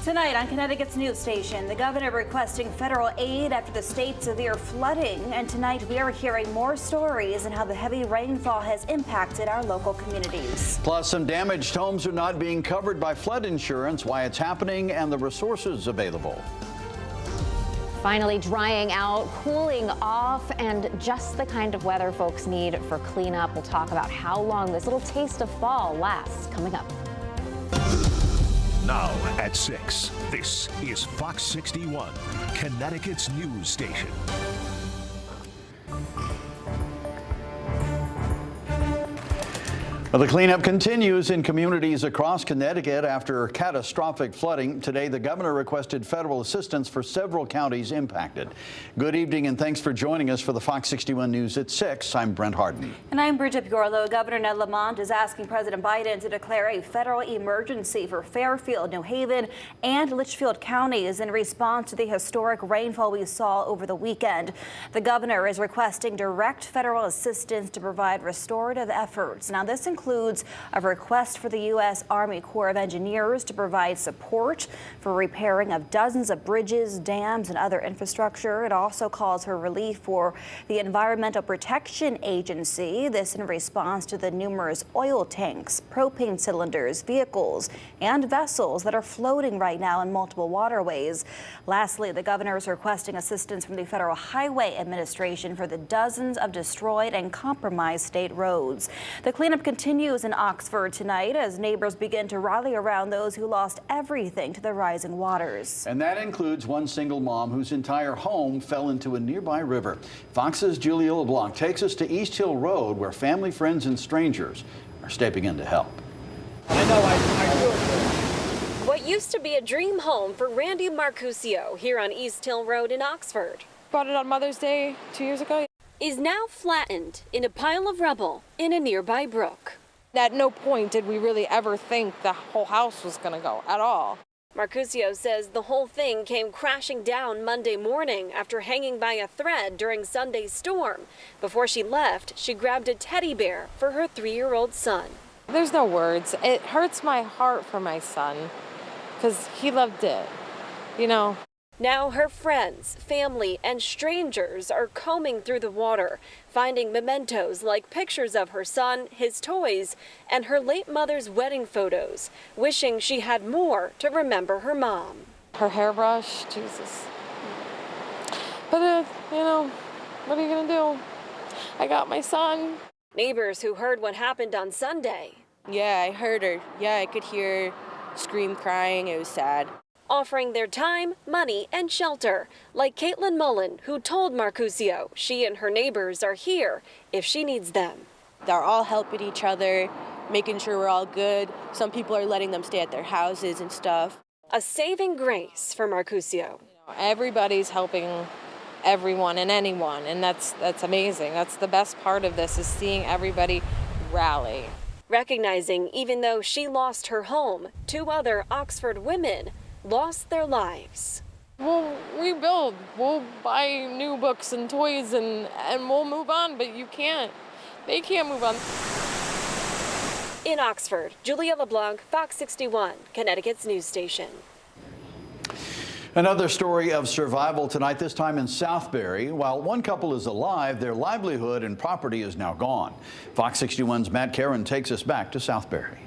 Tonight on Connecticut's news station, the governor requesting federal aid after the state's severe flooding. And tonight we are hearing more stories and how the heavy rainfall has impacted our local communities. Plus, some damaged homes are not being covered by flood insurance, why it's happening, and the resources available. Finally drying out, cooling off, and just the kind of weather folks need for cleanup. We'll talk about how long this little taste of fall lasts coming up. Now at 6, this is Fox 61, Connecticut's news station. Well, the cleanup continues in communities across Connecticut after catastrophic flooding. Today, the governor requested federal assistance for several counties impacted. Good evening and thanks for joining us for the Fox 61 News at 6. I'm Brent Harden. And I'm Bridget Bjorlo. Governor Ned Lamont is asking President Biden to declare a federal emergency for Fairfield, New Haven, and Litchfield counties in response to the historic rainfall we saw over the weekend. The governor is requesting direct federal assistance to provide restorative efforts. Now, this includes a request for the U.S. Army Corps of Engineers to provide support for repairing of dozens of bridges, dams, and other infrastructure. It also calls for relief for the Environmental Protection Agency. This in response to the numerous oil tanks, propane cylinders, vehicles, and vessels that are floating right now in multiple waterways. Lastly, the governor is requesting assistance from the Federal Highway Administration for the dozens of destroyed and compromised state roads. The cleanup continues in Oxford tonight as neighbors begin to rally around those who lost everything to the rising waters. And that includes one single mom whose entire home fell into a nearby river. Fox's Julia LeBlanc takes us to East Hill Road, where family, friends, and strangers are stepping in to help. I know, I do it. What used to be a dream home for Randy Marcusio here on East Hill Road in Oxford. Bought it on Mother's Day 2 years ago. Is now flattened in a pile of rubble in a nearby brook. At no point did we really ever think the whole house was going to go at all. Marcusio says the whole thing came crashing down Monday morning after hanging by a thread during Sunday's storm. Before she left, she grabbed a teddy bear for her 3-year-old son. There's no words. It hurts my heart for my son because he loved it, you know. Now her friends, family, and strangers are combing through the water, finding mementos like pictures of her son, his toys, and her late mother's wedding photos, wishing she had more to remember her mom. Her hairbrush, Jesus. But, you know, what are you going to do? I got my son. Neighbors who heard what happened on Sunday. Yeah, I heard her. Yeah, I could hear her scream, crying. It was sad. Offering their time, money, and shelter, like Caitlin Mullen, who told Marcusio she and her neighbors are here if she needs them. They're all helping each other, making sure we're all good. Some people are letting them stay at their houses and stuff. A saving grace for Marcusio. Everybody's helping everyone and anyone, and that's amazing. That's the best part of this, is seeing everybody rally. Recognizing even though she lost her home, 2 other Oxford women lost their lives. We'll rebuild. We'll buy new books and toys and we'll move on, but you can't. They can't move on. In Oxford, Julia LeBlanc, Fox 61, Connecticut's news station. Another story of survival tonight, this time in Southbury. While one couple is alive, their livelihood and property is now gone. Fox 61's Matt Caron takes us back to Southbury.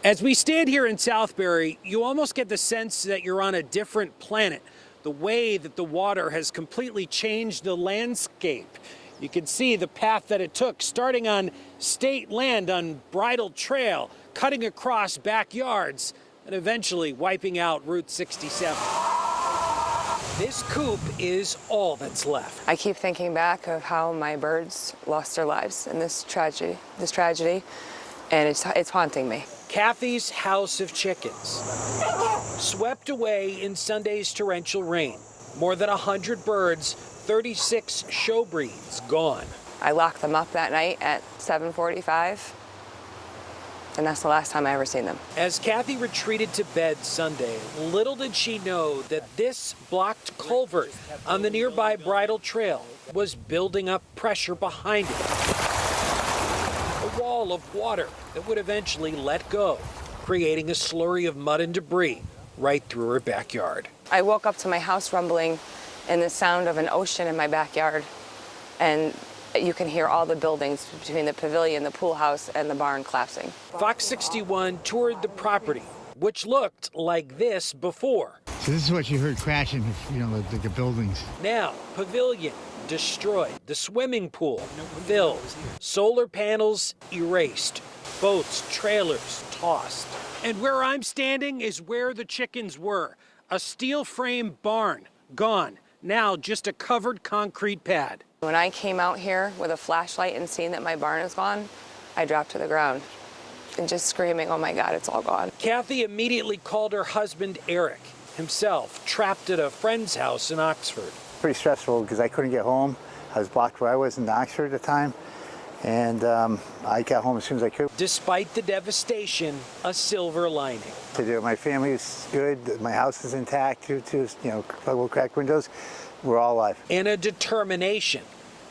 As we stand here in Southbury, you almost get the sense that you're on a different planet. The way that the water has completely changed the landscape. You can see the path that it took, starting on state land on Bridle Trail, cutting across backyards, and eventually wiping out Route 67. This coop is all that's left. I keep thinking back of how my birds lost their lives in this tragedy, and it's haunting me. Kathy's house of chickens, swept away in Sunday's torrential rain. More than 100 birds, 36 show breeds gone. I locked them up that night at 7:45, and that's the last time I ever seen them. As Kathy retreated to bed Sunday, little did she know that this blocked culvert on the nearby Bridle Trail was building up pressure behind it. A wall of water that would eventually let go, creating a slurry of mud and debris right through her backyard. I woke up to my house rumbling and the sound of an ocean in my backyard. And you can hear all the buildings between the pavilion, the pool house, and the barn collapsing. Fox 61 toured the property, which looked like this before. So this is what you heard crashing, the buildings. Now, pavilion destroyed, the swimming pool filled, solar panels erased, boats, trailers tossed. And where I'm standing is where the chickens were. A steel frame barn, gone. Now just a covered concrete pad. When I came out here with a flashlight and seeing that my barn is gone, I dropped to the ground and just screaming, oh my God, it's all gone. Kathy immediately called her husband, Eric, himself trapped at a friend's house in Oxford. Pretty stressful because I couldn't get home. I was blocked where I was in Oxford at the time. And I got home as soon as I could. Despite the devastation, a silver lining. My family is good. My house is intact due to, little cracked windows. We're all alive. And a determination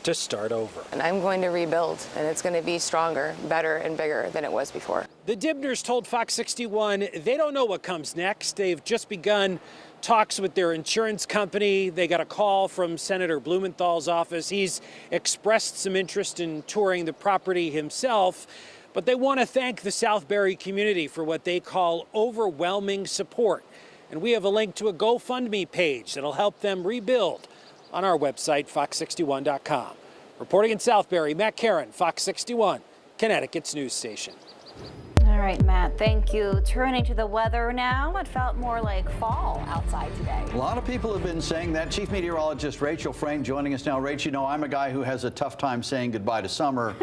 to start over. And I'm going to rebuild, and it's going to be stronger, better, and bigger than it was before. The Dibners told Fox 61 they don't know what comes next. They've just begun talks with their insurance company. They got a call from Senator Blumenthal's office. He's expressed some interest in touring the property himself, but they want to thank the Southbury community for what they call overwhelming support. And we have a link to a GoFundMe page that'll help them rebuild on our website, fox61.com. Reporting in Southbury, Matt Karen, Fox 61, Connecticut's news station. All right, Matt, thank you. Turning to the weather now, it felt more like fall outside today. A lot of people have been saying that. Chief Meteorologist Rachel Frame joining us now. Rach, I'm a guy who has a tough time saying goodbye to summer,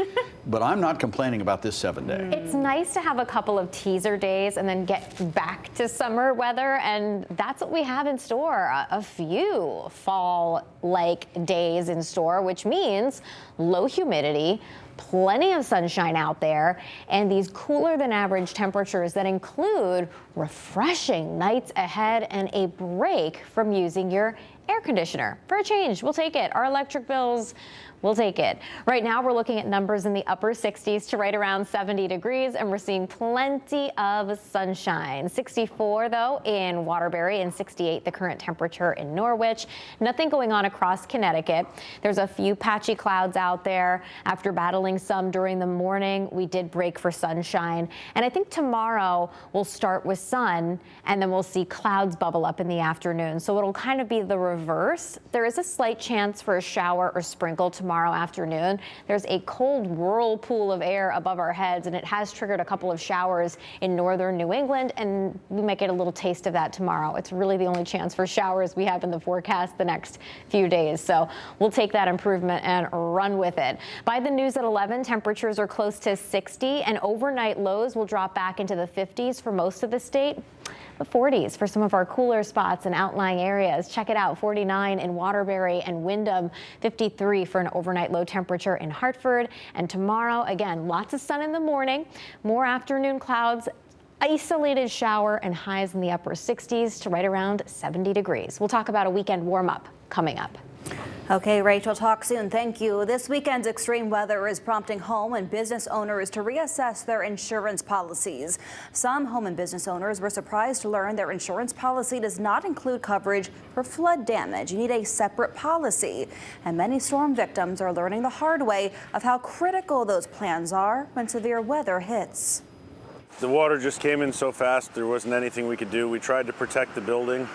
but I'm not complaining about this 7-day. It's nice to have a couple of teaser days and then get back to summer weather, and that's what we have in store. A few fall-like days in store, which means low humidity, plenty of sunshine out there, and these cooler than average temperatures that include refreshing nights ahead and a break from using your air conditioner. For a change, we'll take it. Our electric bills, we'll take it. Right now, we're looking at numbers in the upper 60s to right around 70 degrees, and we're seeing plenty of sunshine. 64, though, in Waterbury, and 68, the current temperature in Norwich. Nothing going on across Connecticut. There's a few patchy clouds out there. After battling some during the morning, we did break for sunshine. And I think tomorrow we'll start with sun, and then we'll see clouds bubble up in the afternoon. So it'll kind of be the reverse. There is a slight chance for a shower or sprinkle tomorrow afternoon. There's a cold whirlpool of air above our heads, and it has triggered a couple of showers in northern New England, and we might get a little taste of that tomorrow. It's really the only chance for showers we have in the forecast the next few days. So we'll take that improvement and run with it. By the news at 11, temperatures are close to 60, and overnight lows will drop back into the 50s for most of the state. The 40s for some of our cooler spots and outlying areas. Check it out, 49 in Waterbury and Windham, 53 for an overnight low temperature in Hartford. And tomorrow, again, lots of sun in the morning, more afternoon clouds, isolated shower, and highs in the upper 60s to right around 70 degrees. We'll talk about a weekend warm-up coming up. Okay, Rachel, talk soon. Thank you. This weekend's extreme weather is prompting home and business owners to reassess their insurance policies. Some home and business owners were surprised to learn their insurance policy does not include coverage for flood damage. You need a separate policy. And many storm victims are learning the hard way of how critical those plans are when severe weather hits. The water just came in so fast, there wasn't anything we could do. We tried to protect the building,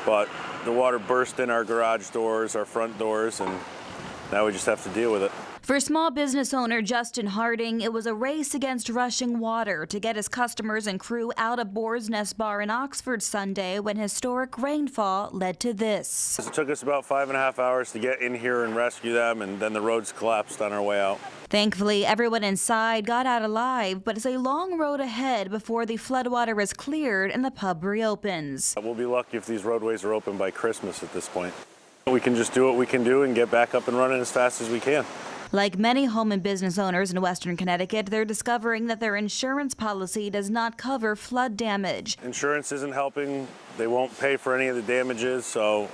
but the water burst in our garage doors, our front doors, and now we just have to deal with it. For small business owner Justin Harding, it was a race against rushing water to get his customers and crew out of Boar's Nest Bar in Oxford Sunday when historic rainfall led to this. It took us about 5.5 hours to get in here and rescue them, and then the roads collapsed on our way out. Thankfully, everyone inside got out alive, but it's a long road ahead before the floodwater is cleared and the pub reopens. We'll be lucky if these roadways are open by Christmas at this point. We can just do what we can do and get back up and running as fast as we can. Like many home and business owners in Western Connecticut, they're discovering that their insurance policy does not cover flood damage. Insurance isn't helping. They won't pay for any of the damages, so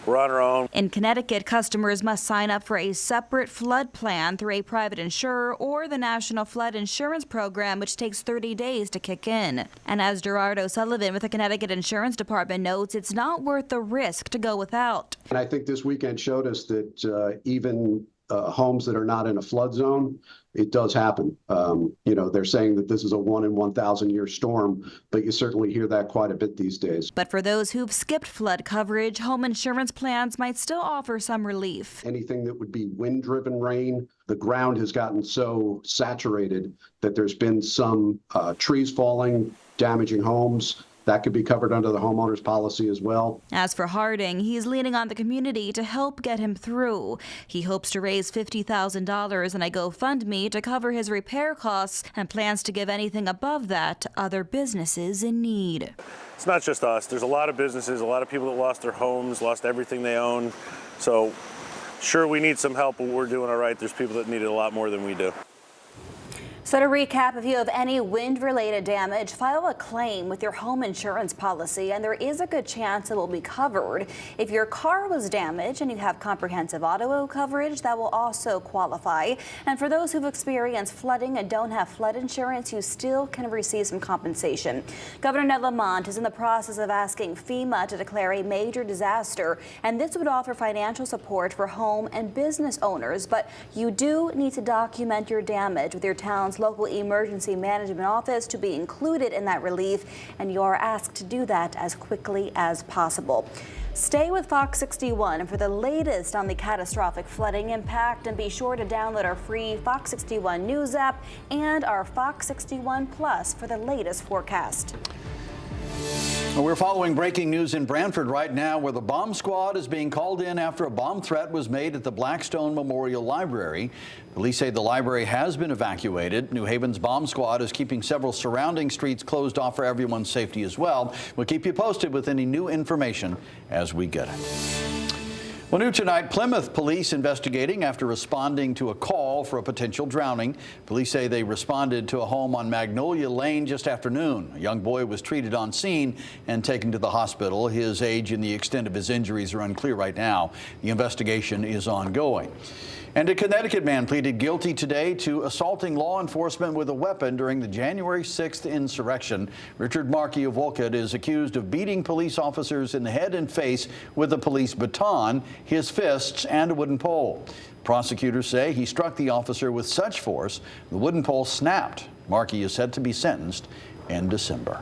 We're on our own. In Connecticut, customers must sign up for a separate flood plan through a private insurer or the National Flood Insurance Program, which takes 30 days to kick in. And as Gerard O'Sullivan with the Connecticut Insurance Department notes, it's not worth the risk to go without. And I think this weekend showed us that even homes that are not in a flood zone, it does happen. They're saying that this is a 1 in 1,000 year storm, but you certainly hear that quite a bit these days. But for those who've skipped flood coverage, home insurance plans might still offer some relief. Anything that would be wind-driven rain, the ground has gotten so saturated that there's been some trees falling, damaging homes. That could be covered under the homeowner's policy as well. As for Harding, he's leaning on the community to help get him through. He hopes to raise $50,000 in a GoFundMe to cover his repair costs and plans to give anything above that to other businesses in need. It's not just us. There's a lot of businesses, a lot of people that lost their homes, lost everything they own. So sure, we need some help, but we're doing all right. There's people that need it a lot more than we do. So to recap, if you have any wind-related damage, file a claim with your home insurance policy, and there is a good chance it will be covered. If your car was damaged and you have comprehensive auto coverage, that will also qualify. And for those who've experienced flooding and don't have flood insurance, you still can receive some compensation. Governor Ned Lamont is in the process of asking FEMA to declare a major disaster, and this would offer financial support for home and business owners. But you do need to document your damage with your town's local emergency management office to be included in that relief, and you are asked to do that as quickly as possible. Stay with Fox 61 for the latest on the catastrophic flooding impact, and be sure to download our free Fox 61 News app and our Fox 61 Plus for the latest forecast. We're following breaking news in Brantford right now, where the bomb squad is being called in after a bomb threat was made at the Blackstone Memorial Library. Police say the library has been evacuated. New Haven's bomb squad is keeping several surrounding streets closed off for everyone's safety as well. We'll keep you posted with any new information as we get it. Well, new tonight, Plymouth police investigating after responding to a call for a potential drowning. Police say they responded to a home on Magnolia Lane just after noon. A young boy was treated on scene and taken to the hospital. His age and the extent of his injuries are unclear right now. The investigation is ongoing. And a Connecticut man pleaded guilty today to assaulting law enforcement with a weapon during the January 6th insurrection. Richard Markey of Wolcott is accused of beating police officers in the head and face with a police baton, his fists, and a wooden pole. Prosecutors say he struck the officer with such force the wooden pole snapped. Markey is set to be sentenced in December.